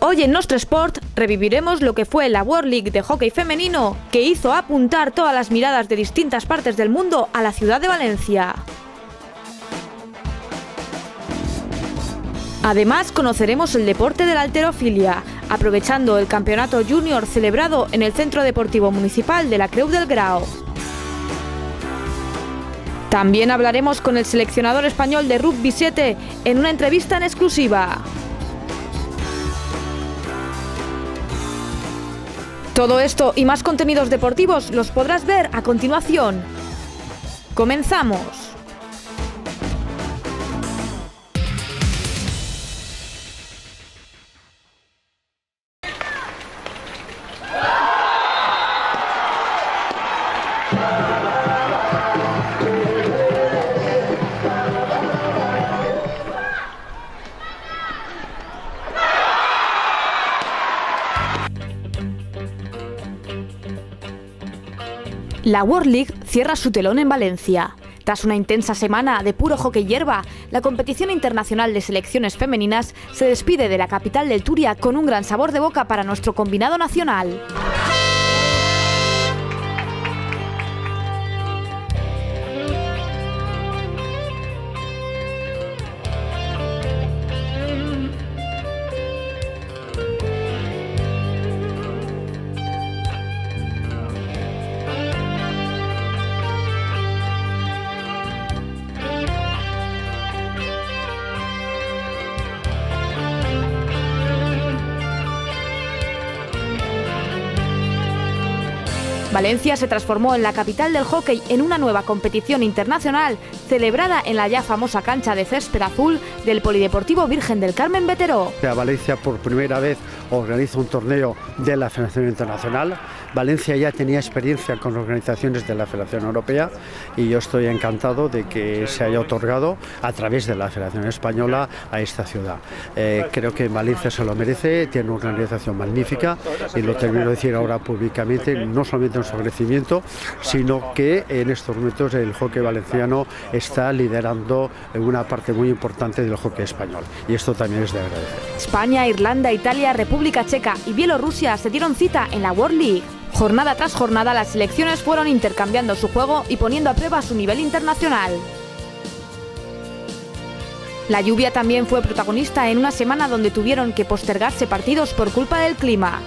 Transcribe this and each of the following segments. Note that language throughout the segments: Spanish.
Hoy en Nostre Sport reviviremos lo que fue la World League de hockey femenino, que hizo apuntar todas las miradas de distintas partes del mundo a la ciudad de Valencia. Además, conoceremos el deporte de la halterofilia, aprovechando el campeonato junior celebrado en el Centro Deportivo Municipal de la Creu del Grau. También hablaremos con el seleccionador español de Rugby 7 en una entrevista en exclusiva. Todo esto y más contenidos deportivos los podrás ver a continuación. ¡Comenzamos! La World League cierra su telón en Valencia. Tras una intensa semana de puro hockey hierba, la competición internacional de selecciones femeninas se despide de la capital del Turia con un gran sabor de boca para nuestro combinado nacional. Valencia se transformó en la capital del hockey en una nueva competición internacional celebrada en la ya famosa cancha de césped azul del Polideportivo Virgen del Carmen Veteró. Valencia por primera vez organiza un torneo de la Federación Internacional. Valencia ya tenía experiencia con organizaciones de la Federación Europea y yo estoy encantado de que se haya otorgado a través de la Federación Española a esta ciudad. Creo que Valencia se lo merece, tiene una organización magnífica y lo termino de decir ahora públicamente, no solamente en su crecimiento, sino que en estos momentos el hockey valenciano está liderando una parte muy importante del hockey español y esto también es de agradecer. España, Irlanda, Italia, República Checa y Bielorrusia se dieron cita en la World League. Jornada tras jornada las selecciones fueron intercambiando su juego y poniendo a prueba su nivel internacional. La lluvia también fue protagonista en una semana donde tuvieron que postergarse partidos por culpa del clima.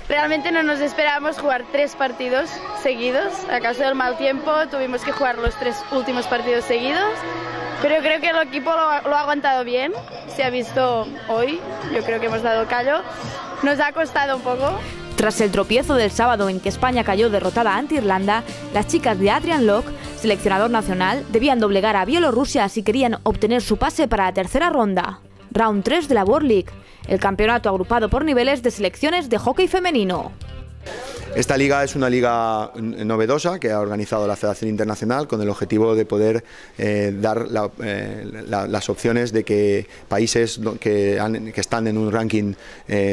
Realmente no nos esperábamos jugar 3 partidos seguidos. A causa del mal tiempo tuvimos que jugar los 3 últimos partidos seguidos. Pero creo que el equipo lo ha aguantado bien. Se ha visto hoy, yo creo que hemos dado callo. Nos ha costado un poco. Tras el tropiezo del sábado en que España cayó derrotada ante Irlanda, las chicas de Adrian Locke, seleccionador nacional, debían doblegar a Bielorrusia si querían obtener su pase para la tercera ronda. Round 3 de la World League, el campeonato agrupado por niveles de selecciones de hockey femenino. Esta liga es una liga novedosa que ha organizado la Federación Internacional con el objetivo de poder dar las opciones de que países que están en un ranking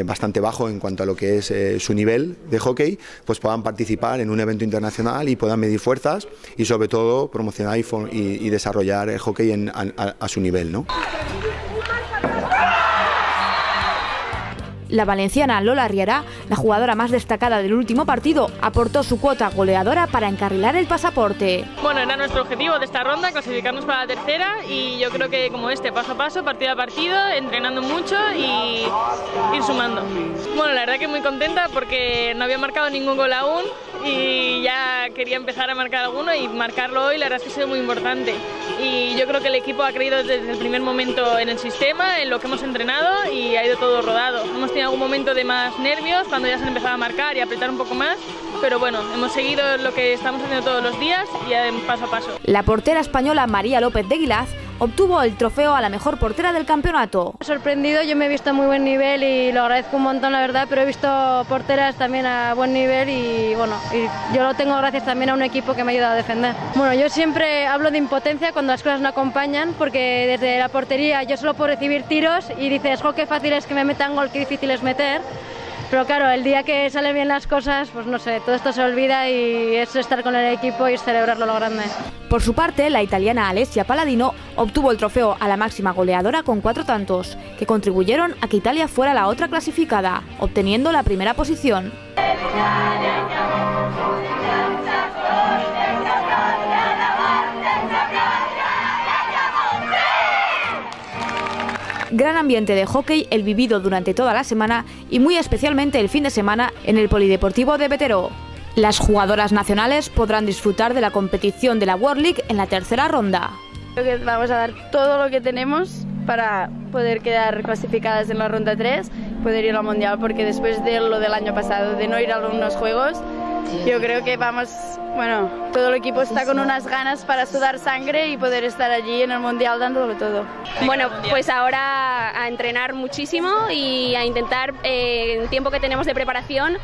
bastante bajo en cuanto a lo que es su nivel de hockey, pues puedan participar en un evento internacional y puedan medir fuerzas y sobre todo promocionar y desarrollar el hockey a su nivel, ¿no? La valenciana Lola Riera, la jugadora más destacada del último partido, aportó su cuota goleadora para encarrilar el pasaporte. Bueno, era nuestro objetivo de esta ronda, clasificarnos para la tercera y yo creo que como paso a paso, partido a partido, entrenando mucho y ir sumando. Bueno, la verdad que muy contenta porque no había marcado ningún gol aún y ya quería empezar a marcar alguno y marcarlo hoy, la verdad es que ha sido muy importante. Y yo creo que el equipo ha creído desde el primer momento en el sistema, en lo que hemos entrenado y ha ido todo rodado. Hemos tenido algún momento de más nervios cuando ya se han empezado a marcar y a apretar un poco más, pero bueno, hemos seguido lo que estamos haciendo todos los días y paso a paso. La portera española María López de Guilaz obtuvo el trofeo a la mejor portera del campeonato. Sorprendido, yo me he visto a muy buen nivel y lo agradezco un montón, la verdad, pero he visto porteras también a buen nivel y bueno, y yo lo tengo gracias también a un equipo que me ha ayudado a defender. Bueno, yo siempre hablo de impotencia cuando las cosas no acompañan, porque desde la portería yo solo puedo recibir tiros y dices, jo, qué fácil es que me metan gol, qué difícil es meter. Pero claro, el día que salen bien las cosas, pues no sé, todo esto se olvida y es estar con el equipo y celebrarlo lo grande. Por su parte, la italiana Alessia Palladino obtuvo el trofeo a la máxima goleadora con 4 tantos, que contribuyeron a que Italia fuera la otra clasificada, obteniendo la primera posición. Gran ambiente de hockey el vivido durante toda la semana y muy especialmente el fin de semana en el Polideportivo de Vetteró. Las jugadoras nacionales podrán disfrutar de la competición de la World League en la tercera ronda. Creo que vamos a dar todo lo que tenemos para poder quedar clasificadas en la ronda 3, poder ir al Mundial, porque después de lo del año pasado, de no ir a unos juegos, yo creo que todo el equipo está con unas ganas para sudar sangre y poder estar allí en el Mundial dándolo todo. Bueno, pues ahora a entrenar muchísimo y a intentar, en el tiempo que tenemos de preparación,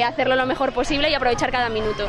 hacerlo lo mejor posible y aprovechar cada minuto.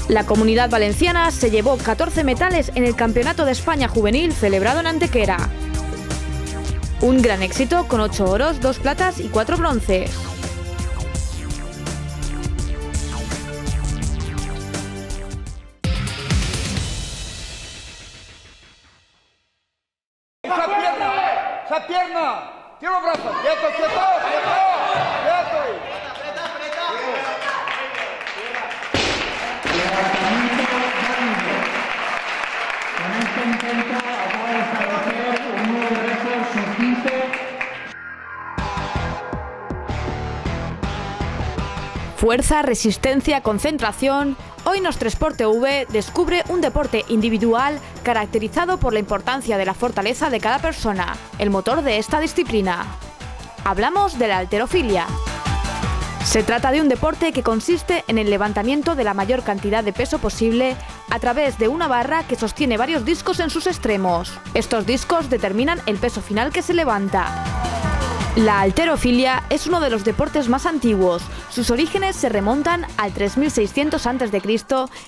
La Comunidad Valenciana se llevó 14 metales en el Campeonato de España Juvenil celebrado en Antequera. Un gran éxito con 8 oros, 2 platas y 4 bronces. ¡Esa pierna! ¡Tira los brazos! ¡Quieto, quieto! ¡Quieto! ¡Quieto! Fuerza, resistencia, concentración. Hoy Nostresport TV descubre un deporte individual caracterizado por la importancia de la fortaleza de cada persona, el motor de esta disciplina. Hablamos de la halterofilia. Se trata de un deporte que consiste en el levantamiento de la mayor cantidad de peso posible a través de una barra que sostiene varios discos en sus extremos. Estos discos determinan el peso final que se levanta. La halterofilia es uno de los deportes más antiguos. Sus orígenes se remontan al 3600 a.C.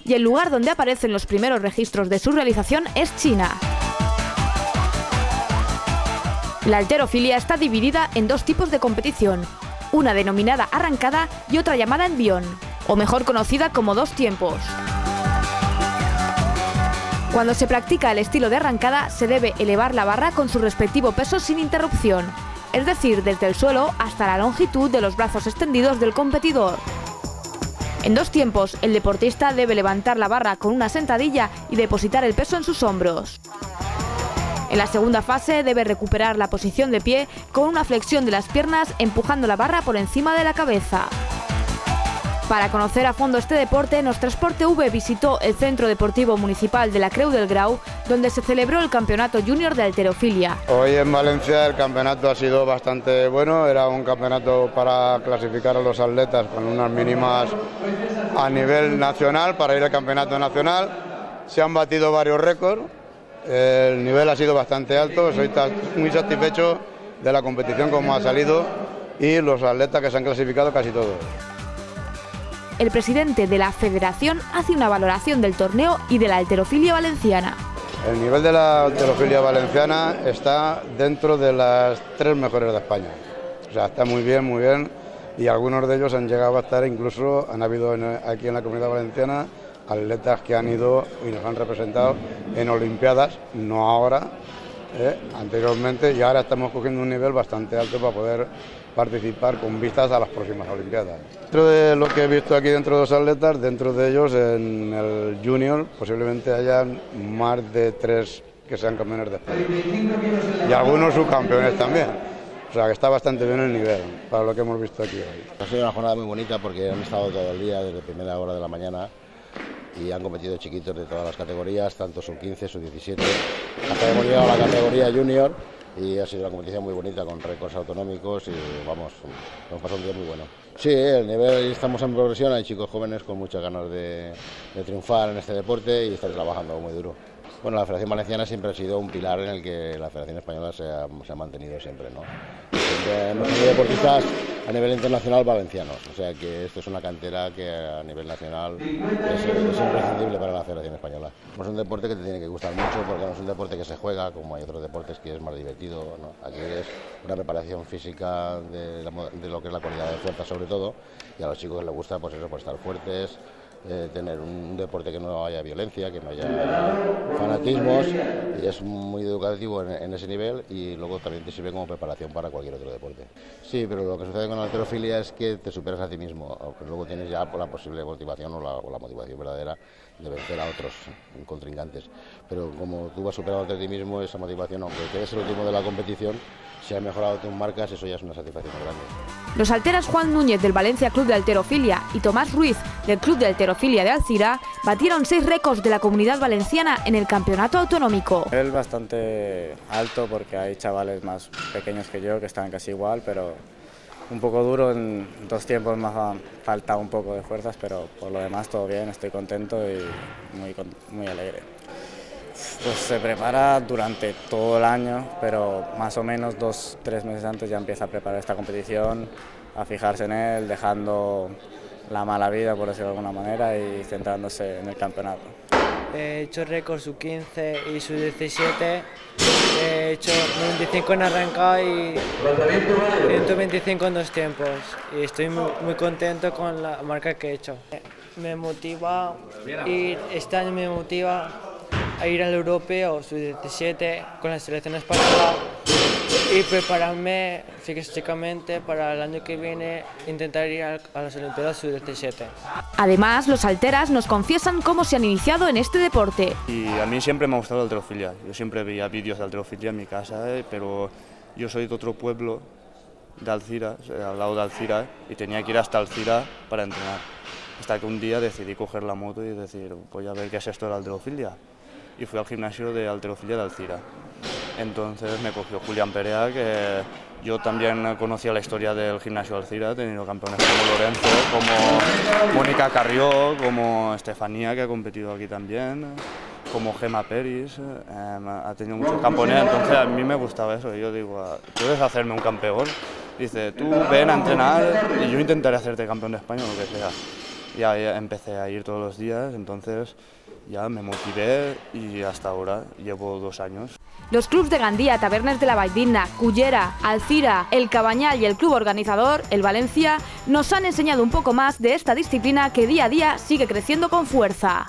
y el lugar donde aparecen los primeros registros de su realización es China. La halterofilia está dividida en 2 tipos de competición, una denominada arrancada y otra llamada envión, o mejor conocida como 2 tiempos. Cuando se practica el estilo de arrancada, se debe elevar la barra con su respectivo peso sin interrupción, es decir, desde el suelo hasta la longitud de los brazos extendidos del competidor. En 2 tiempos, el deportista debe levantar la barra con una sentadilla y depositar el peso en sus hombros. En la segunda fase debe recuperar la posición de pie con una flexión de las piernas empujando la barra por encima de la cabeza. Para conocer a fondo este deporte, Nostransport TV visitó el Centro Deportivo Municipal de la Creu del Grau, donde se celebró el Campeonato Júnior de Halterofilia. Hoy en Valencia el campeonato ha sido bastante bueno, era un campeonato para clasificar a los atletas con unas mínimas a nivel nacional para ir al campeonato nacional. Se han batido varios récords, el nivel ha sido bastante alto, soy muy satisfecho de la competición como ha salido y los atletas que se han clasificado casi todos. El presidente de la federación hace una valoración del torneo y de la halterofilia valenciana. El nivel de la halterofilia valenciana está dentro de las 3 mejores de España. O sea, está muy bien y algunos de ellos han llegado a estar, incluso han habido aquí en la Comunidad Valenciana atletas que han ido y nos han representado en Olimpiadas, no ahora, anteriormente, y ahora estamos cogiendo un nivel bastante alto para poder participar con vistas a las próximas Olimpiadas. Dentro de lo que he visto aquí dentro de los atletas, dentro de ellos en el Junior posiblemente hayan más de 3 que sean campeones de España y algunos subcampeones también. O sea que está bastante bien el nivel para lo que hemos visto aquí hoy. Ha sido una jornada muy bonita porque han estado todo el día desde primera hora de la mañana y han competido chiquitos de todas las categorías, tanto sub-15, sub-17, la categoría Junior. Y ha sido una competición muy bonita con récords autonómicos y vamos, hemos pasado un día muy bueno. Sí, el nivel, estamos en progresión, hay chicos jóvenes con muchas ganas de triunfar en este deporte y están trabajando muy duro. Bueno, la Federación Valenciana siempre ha sido un pilar en el que la Federación Española se ha mantenido siempre, ¿no? Siempre hemos tenido deportistas a nivel internacional valencianos, o sea que esto es una cantera que a nivel nacional es imprescindible para la Federación Española. Es un deporte que te tiene que gustar mucho porque no es un deporte que se juega como hay otros deportes que es más divertido, ¿no? Aquí es una preparación física de lo que es la cualidad de fuerza sobre todo, y a los chicos les gusta pues eso, pues estar fuertes, tener un deporte que no haya violencia, que no haya fanatismos, y es muy educativo en ese nivel y luego también te sirve como preparación para cualquier otro deporte. Sí, pero lo que sucede con la halterofilia es que te superas a ti mismo, aunque luego tienes ya la posible motivación o la motivación verdadera de vencer a otros contrincantes. Pero como tú vas superando a ti mismo, esa motivación, aunque quedes el último de la competición, si has mejorado tus marcas, eso ya es una satisfacción muy grande. Los halteras Juan Núñez del Valencia Club de Halterofilia y Tomás Ruiz del Club de Halterofilia de Alzira batieron 6 récords de la Comunidad Valenciana en el campeonato autonómico. Es bastante alto porque hay chavales más pequeños que yo que están casi igual, pero un poco duro, en 2 tiempos me ha faltado un poco de fuerzas, pero por lo demás todo bien, estoy contento y muy alegre. Pues se prepara durante todo el año, pero más o menos 2-3 meses antes ya empieza a preparar esta competición, a fijarse en él, dejando la mala vida, por decirlo de alguna manera, y centrándose en el campeonato. He hecho récord sub-15 y sub-17, he hecho 95 en arrancada y 125 en 2 tiempos, y estoy muy contento con la marca que he hecho. Me motiva, y este año me motiva a ir al europeo sub-17 con la selección española y prepararme físicamente para el año que viene, intentar ir a las Olimpiadas sub-17. Además, los halteras nos confiesan cómo se han iniciado en este deporte. Y a mí siempre me ha gustado la halterofilia. Yo siempre veía vídeos de halterofilia en mi casa, pero yo soy de otro pueblo, de Alzira, al lado de Alzira, y tenía que ir hasta Alzira para entrenar. Hasta que un día decidí coger la moto y decir, voy a ver qué es esto de la halterofilia. Y fui al gimnasio de halterofilia de Alzira. Entonces me cogió Julián Perea, que yo también conocía la historia del gimnasio de Alzira, he tenido campeones como Lorenzo, como Mónica Carrió, como Estefanía, que ha competido aquí también, como Gemma Peris, ha tenido muchos campeones, entonces a mí me gustaba eso, y yo digo, ¿puedes hacerme un campeón? Dice, tú ven a entrenar y yo intentaré hacerte campeón de España o lo que sea. Ya empecé a ir todos los días, entonces ya me motivé y hasta ahora llevo 2 años. Los clubs de Gandía, Tabernes de la Valldigna, Cullera, Alzira, El Cabanyal y el club organizador, el Valencia, nos han enseñado un poco más de esta disciplina que día a día sigue creciendo con fuerza.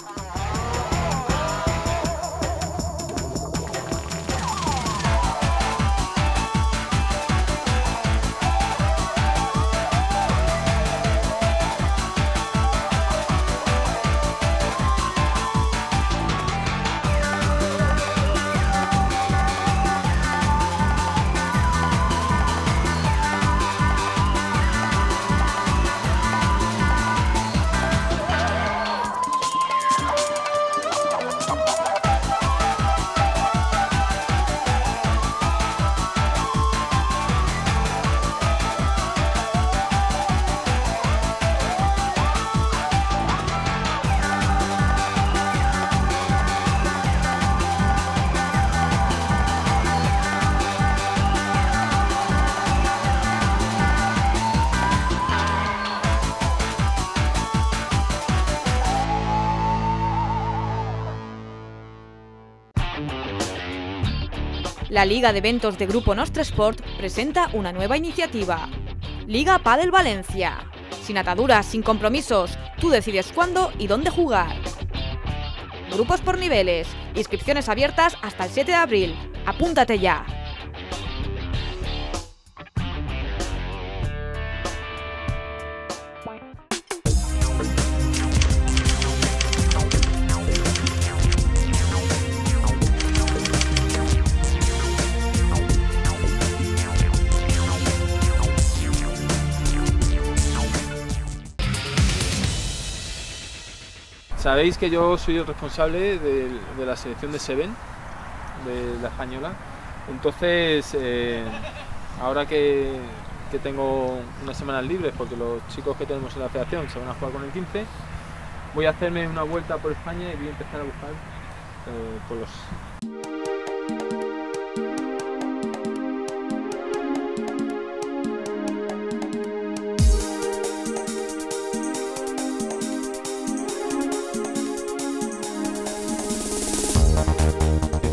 La Liga de Eventos de Grupo Nostre Sport presenta una nueva iniciativa. Liga Pádel Valencia. Sin ataduras, sin compromisos, tú decides cuándo y dónde jugar. Grupos por niveles, inscripciones abiertas hasta el 7 de abril. ¡Apúntate ya! Sabéis que yo soy el responsable de la selección de Seven, de la española. Entonces, ahora que tengo unas semanas libres, porque los chicos que tenemos en la federación se van a jugar con el 15, voy a hacerme una vuelta por España y voy a empezar a buscar por los...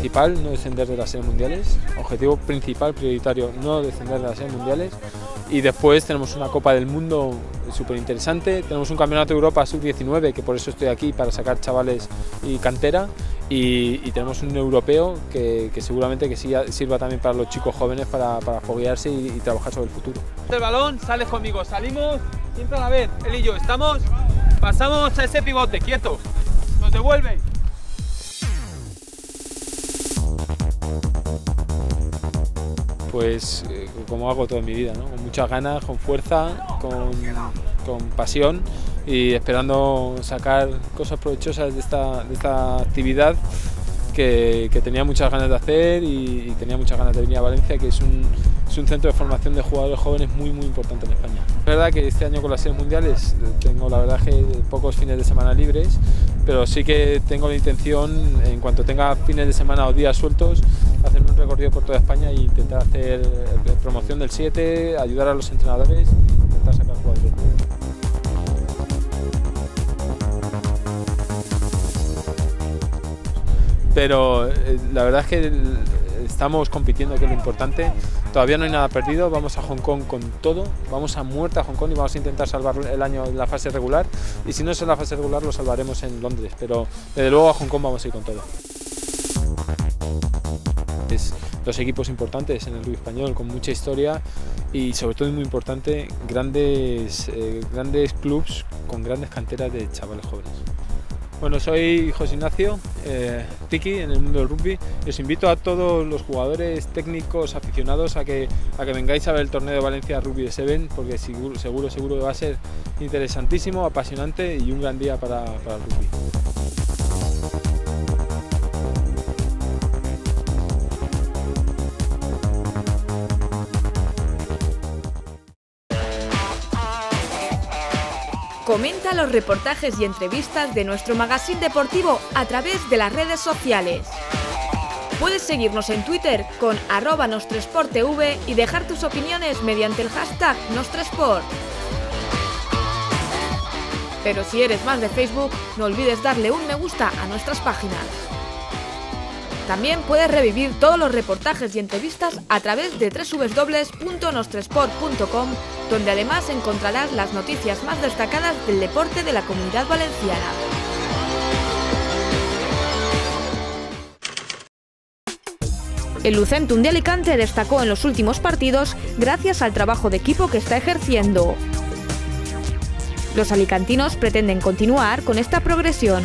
Principal, no descender de las series mundiales. Objetivo principal, prioritario, no descender de las series mundiales. Y después tenemos una Copa del Mundo súper interesante. Tenemos un Campeonato de Europa Sub-19, que por eso estoy aquí, para sacar chavales y cantera. Y tenemos un europeo que seguramente que sirva también para los chicos jóvenes para foguearse y trabajar sobre el futuro. El balón, sales conmigo, salimos siempre a la vez. Él y yo, estamos, pasamos a ese pivote, quietos. Nos devuelve. Pues como hago toda mi vida, ¿no? Con muchas ganas, con fuerza, con pasión y esperando sacar cosas provechosas de esta actividad que tenía muchas ganas de hacer y tenía muchas ganas de venir a Valencia, que es un centro de formación de jugadores jóvenes muy importante en España. Es verdad que este año con las series mundiales tengo la verdad que pocos fines de semana libres, pero sí que tengo la intención, en cuanto tenga fines de semana o días sueltos, hacerme un recorrido por toda España e intentar hacer promoción del 7, ayudar a los entrenadores e intentar sacar jugadores. Pero la verdad es que estamos compitiendo, que es lo importante. Todavía no hay nada perdido, vamos a Hong Kong con todo, vamos a muerte a Hong Kong y vamos a intentar salvar el año en la fase regular, y si no es en la fase regular lo salvaremos en Londres, pero desde luego a Hong Kong vamos a ir con todo. Los equipos importantes en el rugby español con mucha historia y sobre todo, y muy importante, grandes clubs con grandes canteras de chavales jóvenes. Bueno, soy José Ignacio, Tiki en el mundo del rugby, y os invito a todos los jugadores, técnicos, aficionados a que vengáis a ver el torneo de Valencia Rugby de Seven, porque seguro va a ser interesantísimo, apasionante y un gran día para el rugby. Comenta los reportajes y entrevistas de nuestro magazine deportivo a través de las redes sociales. Puedes seguirnos en Twitter con @NostreSportTV y dejar tus opiniones mediante el hashtag #NostreSport. Pero si eres más de Facebook, no olvides darle un me gusta a nuestras páginas. También puedes revivir todos los reportajes y entrevistas a través de www.nostresport.com, donde además encontrarás las noticias más destacadas del deporte de la Comunidad Valenciana. El Lucentum de Alicante destacó en los últimos partidos gracias al trabajo de equipo que está ejerciendo. Los alicantinos pretenden continuar con esta progresión.